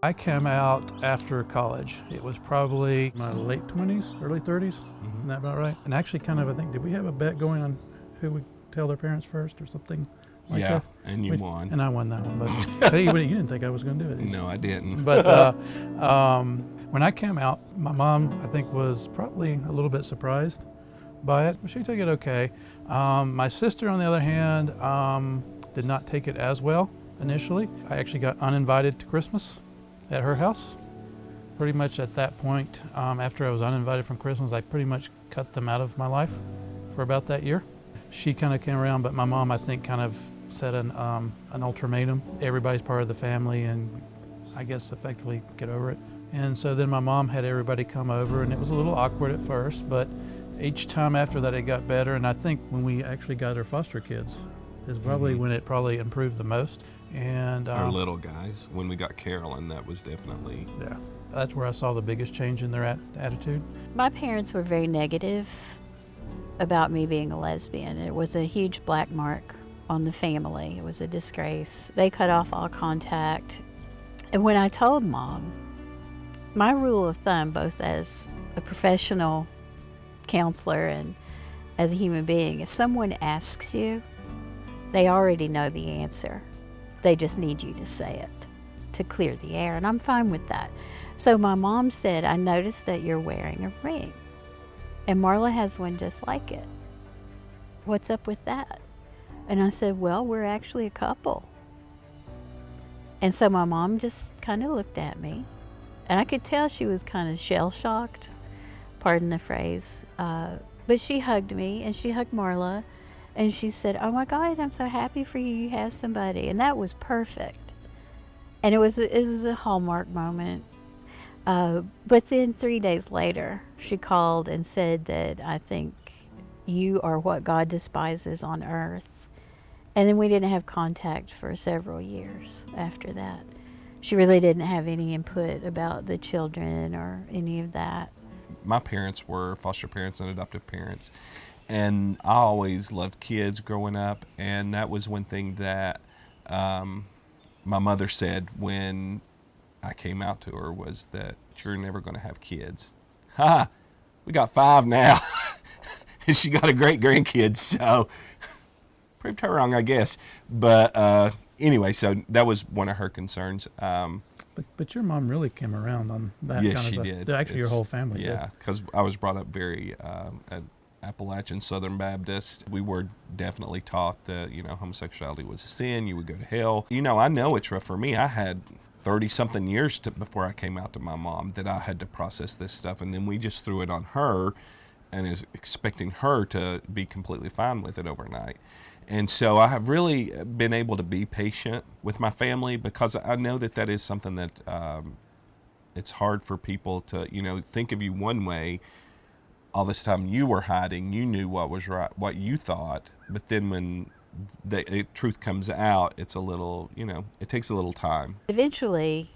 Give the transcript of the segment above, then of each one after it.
I came out after college. It was probably my late 20s, early 30s. Isn't that about right? And actually kind of, I think, did we have a bet going on who would tell their parents first or something like that? Yeah, and you won. And I won that one, but you didn't think I was going to do it. No, I didn't. But when I came out, my mom, I think, was probably a little bit surprised by it. She took it okay. My sister, on the other hand, did not take it as well initially. I actually got uninvited to Christmas at her house. Pretty much at that point, after I was uninvited from Christmas, I pretty much cut them out of my life for about that year. She kind of came around, but my mom, I think, kind of set an ultimatum. Everybody's part of the family, and I guess effectively get over it. And so then my mom had everybody come over, and it was a little awkward at first, but each time after that it got better. And I think when we actually got our foster kids is probably when it probably improved the most. And our little guys, when we got Carolyn, that was definitely... Yeah, that's where I saw the biggest change in their attitude. My parents were very negative about me being a lesbian. It was a huge black mark on the family. It was a disgrace. They cut off all contact. And when I told Mom, my rule of thumb, both as a professional counselor and as a human being, if someone asks you, they already know the answer. They just need you to say it to clear the air, and I'm fine with that. So my mom said, I noticed that you're wearing a ring, and Marla has one just like it. What's up with that? And I said, well, we're actually a couple. And so my mom just kind of looked at me, and I could tell she was kind of shell-shocked, pardon the phrase, but she hugged me, and she hugged Marla, and she said, oh my God, I'm so happy for you, you have somebody. And that was perfect. And it was a hallmark moment. But then 3 days later, she called and said that I think you are what God despises on earth. And then we didn't have contact for several years after that. She really didn't have any input about the children or any of that. My parents were foster parents and adoptive parents. And I always loved kids growing up, and that was one thing that my mother said when I came out to her, was that you're never going to have kids. Ha! We got 5 now. And she got a great grandkid, so proved her wrong, I guess. But anyway, so that was one of her concerns. But your mom really came around on that Yes, kind of she stuff. did. Actually, your whole family did. Yeah, because I was brought up very Appalachian Southern Baptist. We were definitely taught that, homosexuality was a sin, you would go to hell. I know it's rough for me. I had 30-something years before I came out to my mom that I had to process this stuff, and then we just threw it on her and is expecting her to be completely fine with it overnight. And so I have really been able to be patient with my family, because I know that is something that it's hard for people to, think of you one way. All this time you were hiding, you knew what was right, what you thought, but then when the truth comes out, it's a little, it takes a little time. Eventually,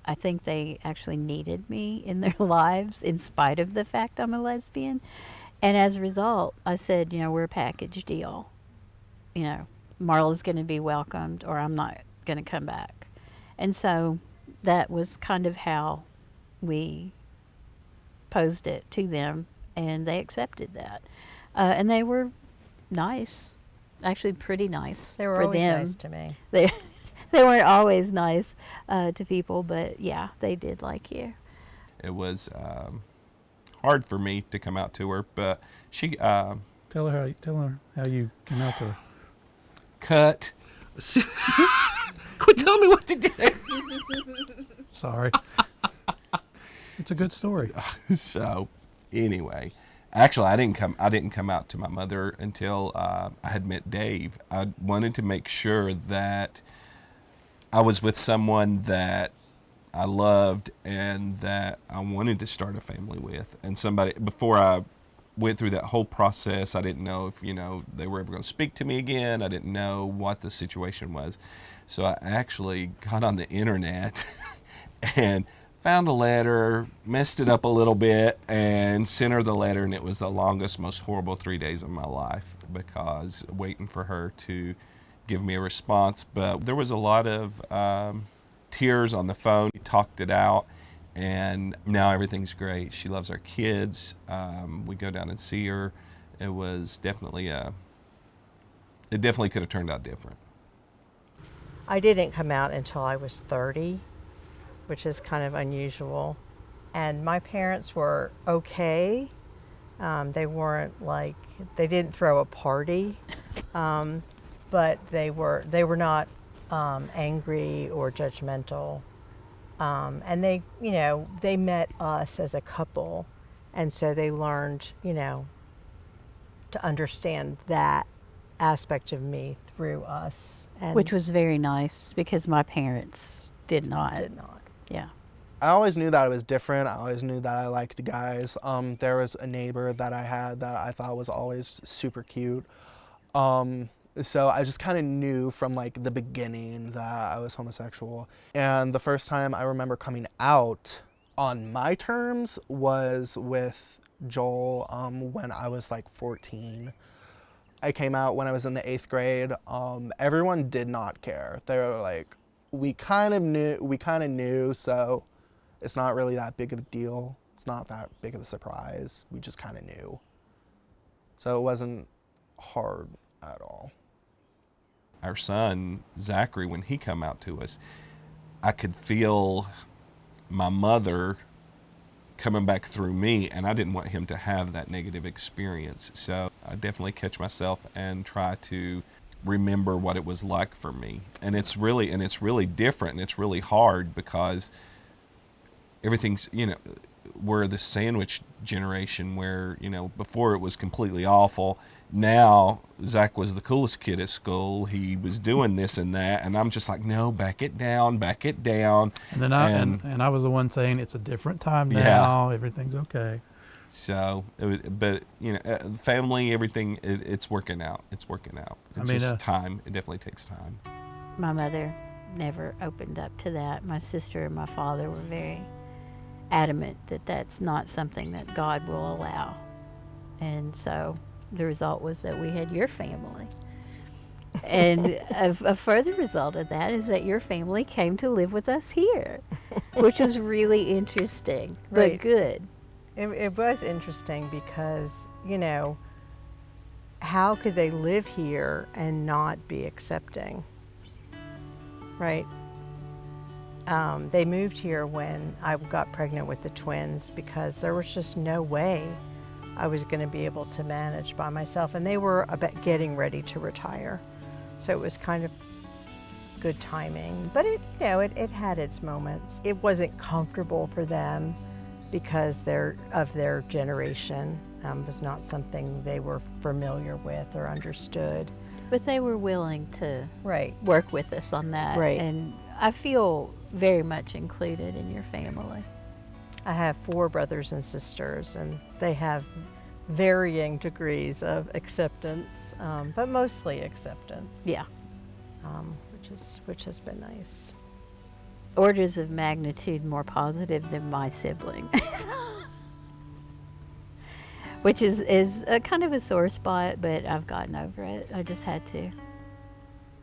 I think they actually needed me in their lives in spite of the fact I'm a lesbian. And as a result, I said, we're a package deal. Marla's going to be welcomed, or I'm not going to come back. And so that was kind of how we posed it to them, and they accepted that. And they were nice, actually pretty nice. They were for always them. nice to me. They weren't always nice to people, but yeah, they did like you. It was hard for me to come out to her, but she... Tell her how you came out to her. Cut. Quit telling me what to do. Sorry. It's a good story. So, anyway, actually, I didn't come out to my mother until I had met Dave. I wanted to make sure that I was with someone that I loved and that I wanted to start a family with, and somebody before I went through that whole process. I didn't know if they were ever going to speak to me again. I didn't know what the situation was, so I actually got on the internet and found a letter, messed it up a little bit, and sent her the letter, and it was the longest, most horrible 3 days of my life, because waiting for her to give me a response. But there was a lot of tears on the phone. We talked it out, and now everything's great. She loves our kids. We go down and see her. It was definitely it definitely could have turned out different. I didn't come out until I was 30, which is kind of unusual. And my parents were okay. They weren't like, they didn't throw a party, but they were not angry or judgmental. And they, you know, they met us as a couple, and so they learned, you know, to understand that aspect of me through us. And Which was very nice because my parents did not. did not. Yeah. I always knew that I was different. I always knew that I liked guys. There was a neighbor that I had that I thought was always super cute. So I just kind of knew from like the beginning that I was homosexual. And the first time I remember coming out on my terms was with Joel when I was like 14. I came out when I was in the 8th grade. Everyone did not care. They were like, we kind of knew, so it's not really that big of a deal. It's not that big of a surprise. We just kind of knew. So it wasn't hard at all. Our son, Zachary, when he come out to us, I could feel my mother coming back through me, and I didn't want him to have that negative experience. So I definitely catch myself and try to remember what it was like for me. And it's really different, and it's really hard because everything's, you know, we're the sandwich generation where, you know, before it was completely awful. Now Zach was the coolest kid at school. He was doing this and that, and I'm just like, no, back it down. And then I was the one saying it's a different time now. Yeah. Everything's okay. So, but you know, family, everything, it's working out. It's working out. It's just time. It definitely takes time. My mother never opened up to that. My sister and my father were very adamant that that's not something that God will allow. And so the result was that we had your family. And a further result of that is that your family came to live with us here, which was really interesting, Right. but good. It was interesting because, you know, how could they live here and not be accepting, right? They moved here when I got pregnant with the twins because there was just no way I was going to be able to manage by myself. And they were about getting ready to retire. So it was kind of good timing. But it, you know, it had its moments. It wasn't comfortable for them because they're of their generation. Was not something they were familiar with or understood. But they were willing to Right. work with us on that. Right. And I feel very much included in your family. I have 4 brothers and sisters, and they have varying degrees of acceptance, but mostly acceptance. Yeah. Which has been nice. Orders of magnitude more positive than my sibling. Which is a kind of a sore spot, but I've gotten over it. I just had to.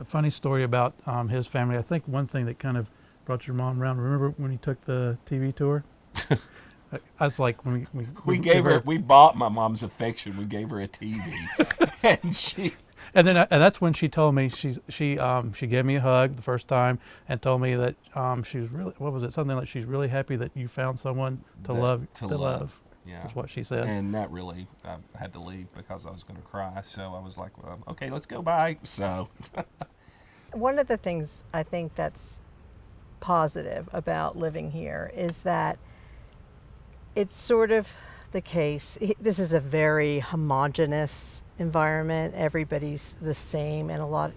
A funny story about his family. I think one thing that kind of brought your mom around. Remember when he took the TV tour? I was like, when we bought my mom's affection. We gave her a TV, and that's when she told me she gave me a hug the first time and told me that she was really, what was it, something like she's really happy that you found someone to love. Yeah, that's what she said. And that really, I had to leave because I was going to cry. So I was like, well, okay, let's go, bye. So one of the things I think that's positive about living here is that it's sort of the case. This is a very homogenous environment. Everybody's the same, and a lot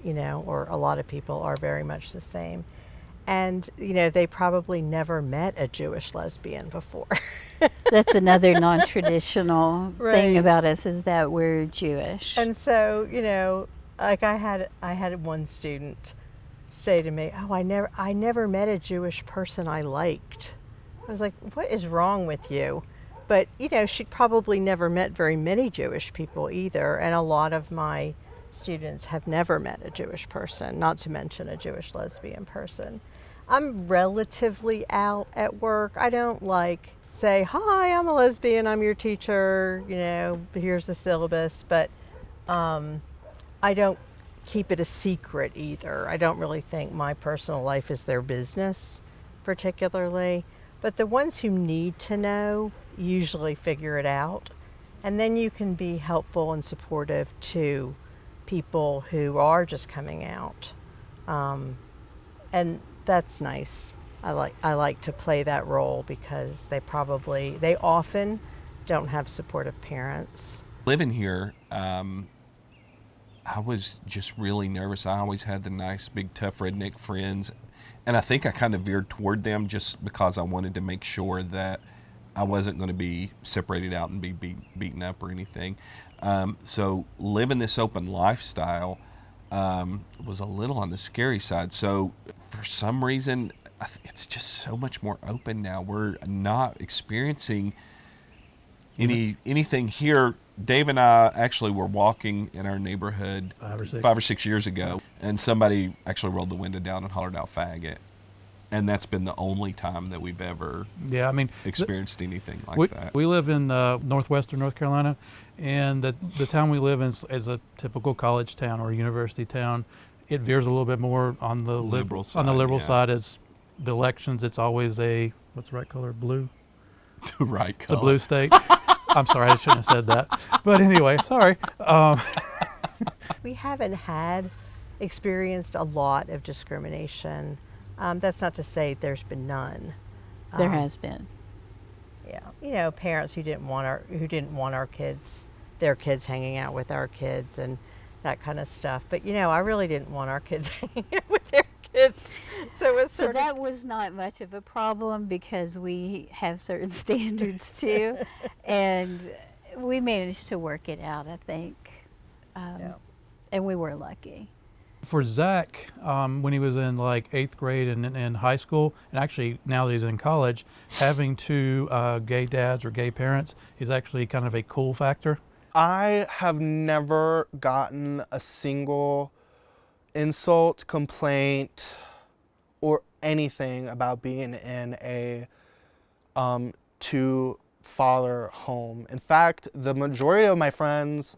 of people are very much the same. And, you know, they probably never met a Jewish lesbian before. That's another non-traditional Right. thing about us, is that we're Jewish. And so, you know, like I had one student say to me, "Oh, I never met a Jewish person I liked." I was like, "What is wrong with you?" But, you know, she probably never met very many Jewish people either, and a lot of my students have never met a Jewish person, not to mention a Jewish lesbian person. I'm relatively out at work. I don't like say, hi, I'm a lesbian, I'm your teacher, you know, here's the syllabus, but I don't keep it a secret either. I don't really think my personal life is their business particularly, but the ones who need to know usually figure it out. And then you can be helpful and supportive to people who are just coming out. And that's nice. I like to play that role because they often don't have supportive parents. Living here, I was just really nervous. I always had the nice, big, tough redneck friends, and I think I kind of veered toward them just because I wanted to make sure that I wasn't going to be separated out and be beaten up or anything. So living this open lifestyle was a little on the scary side. So for some reason, it's just so much more open now. We're not experiencing anything here. Dave and I actually were walking in our neighborhood 5 or 6 years ago, and somebody actually rolled the window down and hollered out faggot. And that's been the only time that we've ever experienced anything like that. We live in northwestern North Carolina, and the town we live in is a typical college town or university town. It veers a little bit more on the liberal side. On the liberal side, as the elections, it's always what's the right color? Blue? The right color. It's a blue state. I'm sorry, I shouldn't have said that. But anyway, sorry. We haven't experienced a lot of discrimination. That's not to say there's been none. There has been. Yeah, you know, parents who didn't want their kids hanging out with our kids and that kind of stuff. But you know, I really didn't want our kids hanging out with their kids. So that was not much of a problem because we have certain standards too, and we managed to work it out, I think. And we were lucky. For ZAK, when he was in like 8th grade and in high school, and actually now that he's in college, having two gay dads or gay parents is actually kind of a cool factor. I have never gotten a single insult, complaint, or anything about being in a two-father home. In fact, the majority of my friends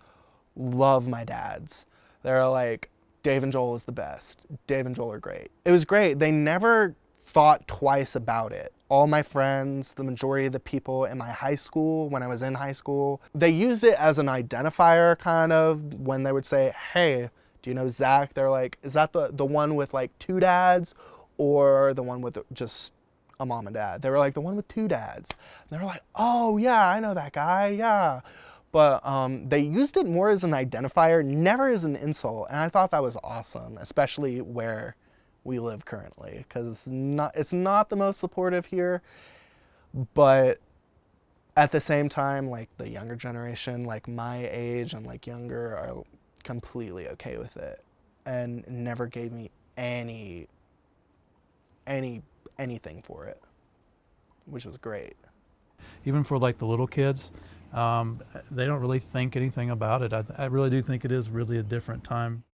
love my dads. They're like, Dave and Joel is the best. Dave and Joel are great. It was great. They never thought twice about it. All my friends, the majority of the people in my high school, when I was in high school, they used it as an identifier kind of when they would say, hey, do you know ZAK? They're like, is that the one with like two dads or the one with just a mom and dad? They were like, the one with two dads. And they were like, oh yeah, I know that guy, yeah. But they used it more as an identifier, never as an insult. And I thought that was awesome, especially where we live currently, because it's not the most supportive here, but at the same time, like the younger generation, like my age and like younger, are completely okay with it and never gave me anything for it, which was great. Even for like the little kids, they don't really think anything about it. I really do think it is really a different time.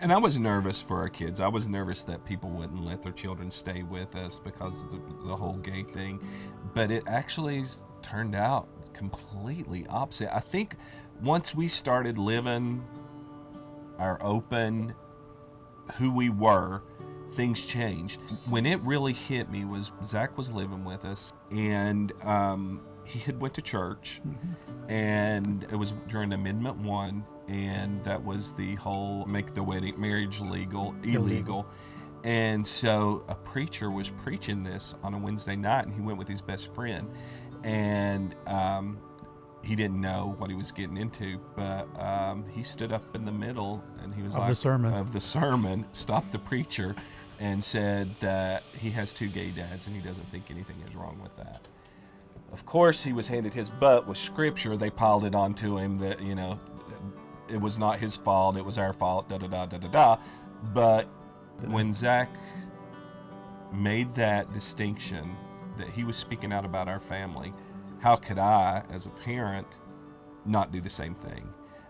And I was nervous for our kids. I was nervous that people wouldn't let their children stay with us because of the whole gay thing. But it actually turned out completely opposite. I think once we started living our open, who we were, things changed. When it really hit me was ZAK was living with us, and he had went to church, and it was during Amendment 1, and that was the whole make the marriage illegal. And so a preacher was preaching this on a Wednesday night, and he went with his best friend, and he didn't know what he was getting into, but he stood up in the middle, and he was of the sermon, stopped the preacher, and said that he has two gay dads, and he doesn't think anything is wrong with that. Of course, he was handed his butt with scripture. They piled it onto him that, you know, it was not his fault, it was our fault, da-da-da. But when ZAK made that distinction, that he was speaking out about our family, how could I, as a parent, not do the same thing?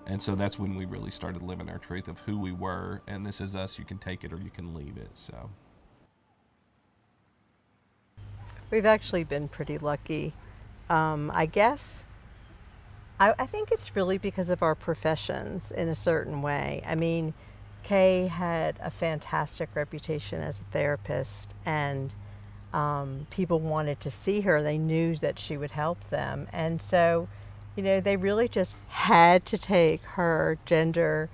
And so that's when we really started living our truth of who we were, and this is us, you can take it or you can leave it. So We've actually been pretty lucky. I guess I think it's really because of our professions in a certain way. I mean, Kay had a fantastic reputation as a therapist, and people wanted to see her. They knew that she would help them. And so, they really just had to take her gender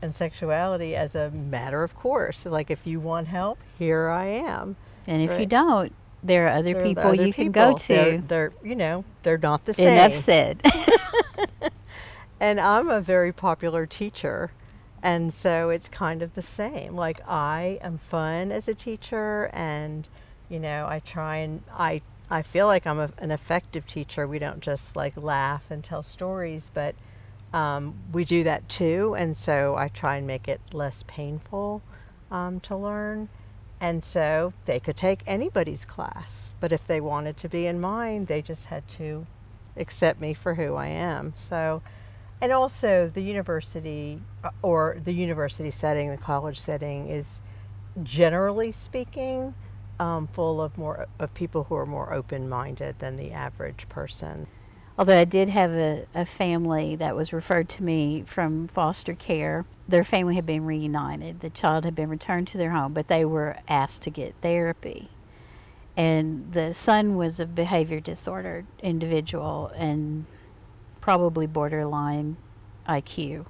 and sexuality as a matter of course. Like, if you want help, here I am. And if you Right. don't, there are other There are people other you can go people. to. They're not the same. Enough said. And I'm a very popular teacher, and so it's kind of the same. Like, I am fun as a teacher, and I try and I feel like I'm an effective teacher. We don't just like laugh and tell stories, but we do that too, and so I try and make it less painful to learn. And so they could take anybody's class, but if they wanted to be in mine, they just had to accept me for who I am. So, and also the university or the university setting, the college setting is, generally speaking, full of more of people who are more open-minded than the average person. Although I did have a family that was referred to me from foster care. Their family had been reunited. The child had been returned to their home, but they were asked to get therapy. And the son was a behavior disordered individual and probably borderline IQ.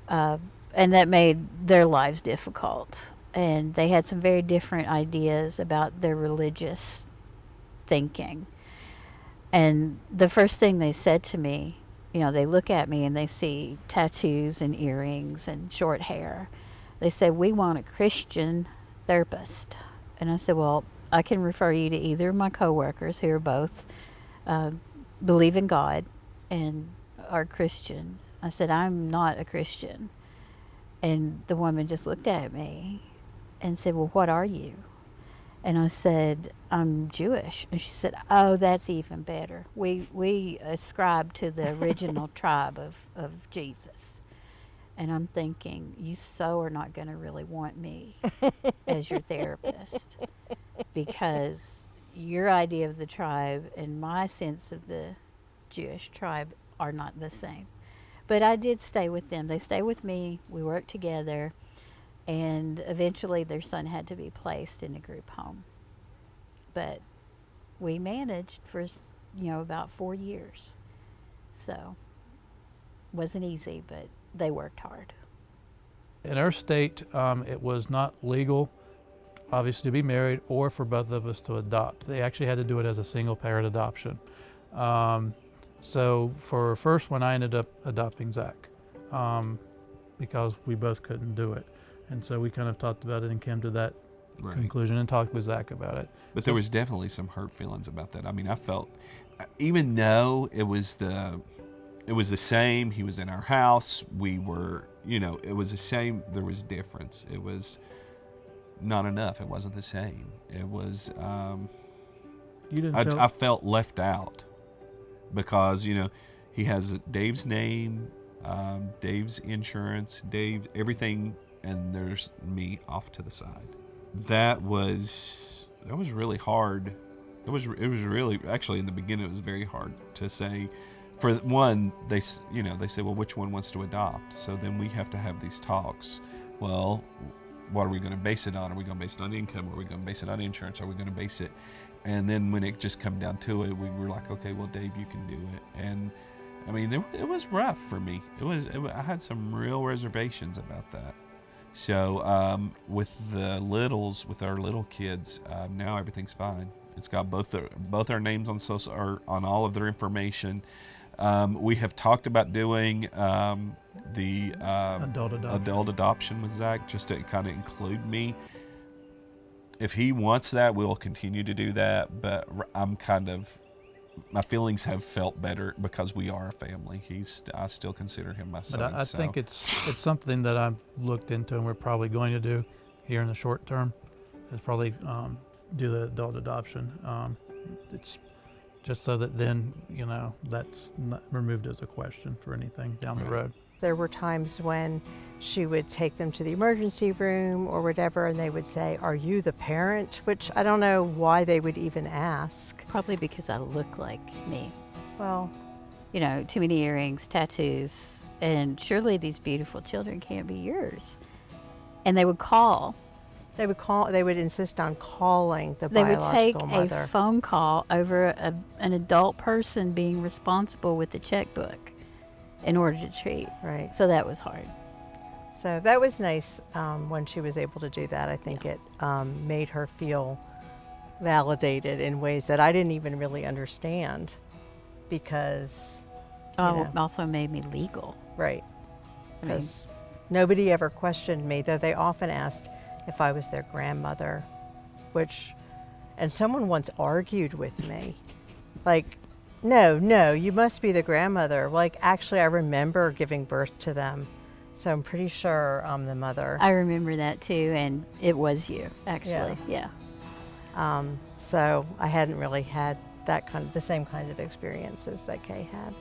And that made their lives difficult. And they had some very different ideas about their religious thinking. And the first thing they said to me, they look at me and they see tattoos and earrings and short hair. They said, "We want a Christian therapist." And I said, "Well, I can refer you to either of my coworkers who are both believe in God and are Christian." I said, "I'm not a Christian." And the woman just looked at me and said, "Well, what are you?" And I said, "I'm Jewish." And she said, "Oh, that's even better. We ascribe to the original tribe of Jesus." And I'm thinking, you so are not going to really want me as your therapist, because your idea of the tribe and my sense of the Jewish tribe are not the same. But I did stay with them. They stayed with me. We worked together. And eventually their son had to be placed in a group home. But we managed for, about 4 years. So it wasn't easy, but they worked hard. In our state, it was not legal, obviously, to be married or for both of us to adopt. They actually had to do it as a single parent adoption. So for our first one, I ended up adopting ZAK because we both couldn't do it. And so we kind of talked about it and came to that conclusion and talked with ZAK about it. But there was definitely some hurt feelings about that. I mean, I felt, even though it was the same, he was in our house, we were, it was the same, there was difference. It was not enough. It wasn't the same. It was, I felt left out because, he has Dave's name, Dave's insurance, Dave, everything, and there's me off to the side. That was really hard. It was really, actually, in the beginning it was very hard to say. For one, they say, well, which one wants to adopt? So then we have to have these talks. Well, what are we going to base it on? Are we going to base it on income? Are we going to base it on insurance? Are we going to base it? And then when it just come down to it, we were like, okay, well, Dave, you can do it. And I mean, it was rough for me. I had some real reservations about that. So with with our little kids, now everything's fine. It's got both our names on social, or on all of their information. We have talked about doing the adult adoption with ZAK, just to kind of include me. If he wants that, we'll continue to do that. But my feelings have felt better because we are a family. I still consider him my son. But I think it's something that I've looked into, and we're probably going to do here in the short term, is probably do the adult adoption. It's just so that then, that's not removed as a question for anything down the road. There were times when she would take them to the emergency room or whatever, and they would say, "Are you the parent?" Which I don't know why they would even ask. Probably because I look like me. Well, You know, too many earrings, tattoos, and surely these beautiful children can't be yours. And they would call. they would insist on calling the They would take biological mother. a phone call over an adult person being responsible with the checkbook in order to treat. Right. So that was hard. So that was nice when she was able to do that. I think it made her feel validated in ways that I didn't even really understand because, Oh, also made me legal. right, I mean, because nobody ever questioned me, though they often asked if I was their grandmother, and someone once argued with me, like, no, you must be the grandmother. Like, actually, I remember giving birth to them. So I'm pretty sure I'm the mother. I remember that too, and it was you, actually. Yeah. So I hadn't really had the same kinds of experiences that Kay had.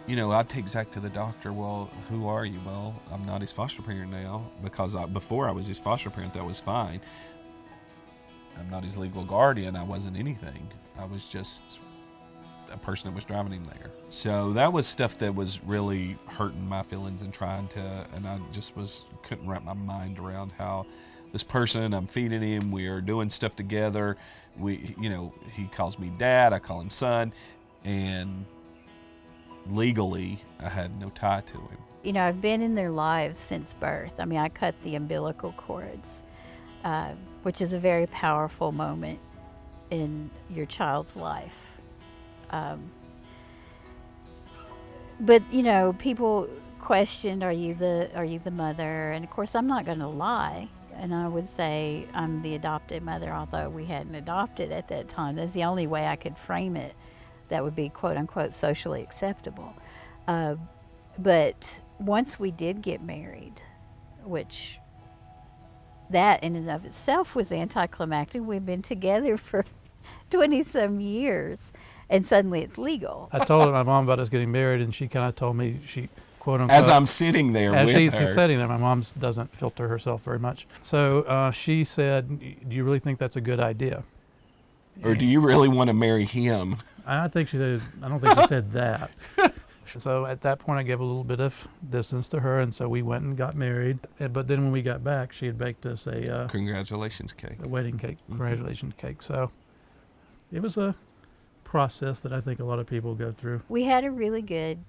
You know, I'd take Zach to the doctor. Well, who are you? Well, I'm not his foster parent now because before I was his foster parent, that was fine. I'm not his legal guardian. I wasn't anything. I was just a person that was driving him there. So that was stuff that was really hurting my feelings and and I just couldn't wrap my mind around how this person, I'm feeding him, we are doing stuff together. He calls me dad, I call him son, and legally I had no tie to him. You know, I've been in their lives since birth. I mean, I cut the umbilical cords, which is a very powerful moment in your child's life. But you know, people questioned, "Are you the mother?" And of course, I'm not going to lie, and I would say I'm the adopted mother, although we hadn't adopted at that time. That's the only way I could frame it that would be "quote unquote" socially acceptable. But once we did get married, which that in and of itself was anticlimactic. We've been together for 20-some years, and suddenly it's legal. I told my mom about us getting married, and she kind of told me, she quote unquote, As I'm sitting there as with she's her. sitting there. My mom doesn't filter herself very much. So she said, "Do you really think that's a good idea?" Or do you really want to marry him? I think she said, I don't think she said that. So at that point, I gave a little bit of distance to her, and so we went and got married. But then when we got back, she had baked us a Congratulations cake. wedding cake, Mm-hmm. congratulations cake. So it was a process that I think a lot of people go through. We had a really good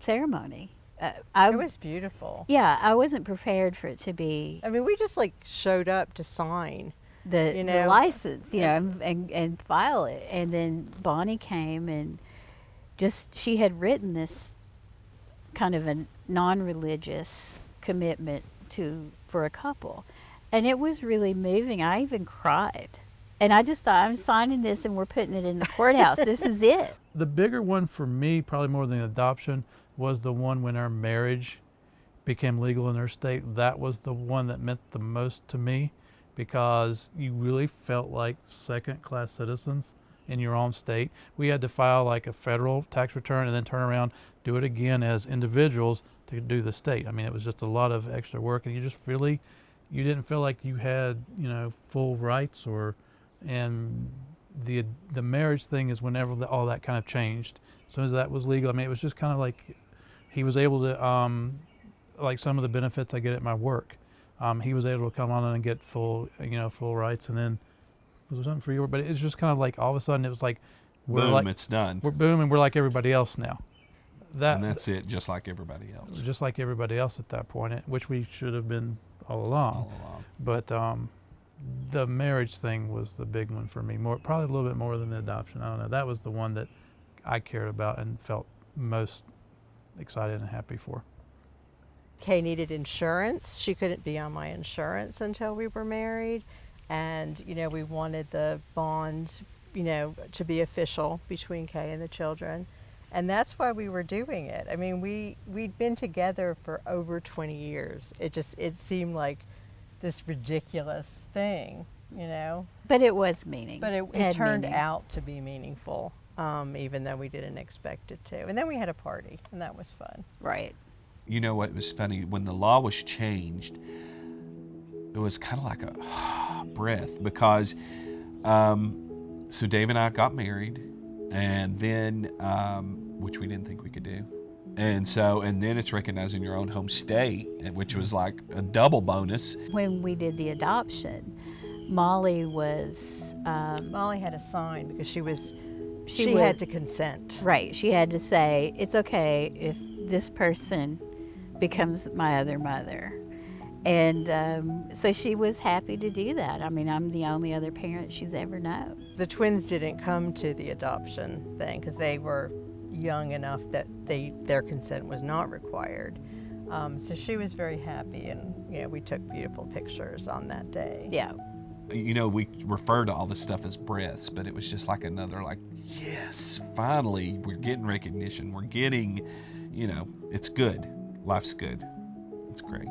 ceremony. It was beautiful. Yeah, I wasn't prepared for it to be I mean, we just like showed up to sign. the license, and file it. And then Bonnie came and she had written this kind of a non-religious commitment for a couple. And it was really moving. I even cried. And I just thought, I'm signing this and we're putting it in the courthouse. This is it. The bigger one for me, probably more than adoption, was the one when our marriage became legal in our state. That was the one that meant the most to me, because you really felt like second-class citizens in your own state. We had to file like a federal tax return and then turn around, do it again as individuals to do the state. I mean, it was just a lot of extra work, and you didn't feel like you had, full rights and the marriage thing is whenever all that kind of changed. As soon as that was legal, I mean, it was just kind of like he was able to, like some of the benefits I get at my work. He was able to come on and get full rights, and then was there something for you? But it's just kind of like all of a sudden it was like, Boom, it's done. We're like everybody else now. And that's it, just like everybody else. Just like everybody else at that point, which we should have been all along. But the marriage thing was the big one for me, probably a little bit more than the adoption. I don't know. That was the one that I cared about and felt most excited and happy for. Kay needed insurance. She couldn't be on my insurance until we were married. And, we wanted the bond, to be official between Kay and the children. And that's why we were doing it. I mean, we'd been together for over 20 years. It seemed like this ridiculous thing, But it was meaningful. But it turned out to be meaningful. even though we didn't expect it to. And then we had a party, and that was fun. Right. You know what was funny? When the law was changed, it was kind of like a breath because, so Dave and I got married, and then, which we didn't think we could do. And then it's recognizing your own home state, which was like a double bonus. When we did the adoption, Molly was Molly had a sign because she She had would- to consent. right. She had to say, it's okay if this person becomes my other mother. And so she was happy to do that. I mean, I'm the only other parent she's ever known. The twins didn't come to the adoption thing because they were young enough that their consent was not required. So she was very happy, and we took beautiful pictures on that day. Yeah. You know, we refer to all this stuff as breaths, but it was just like another, like, yes, finally, we're getting recognition. We're getting, it's good. Life's good. It's great.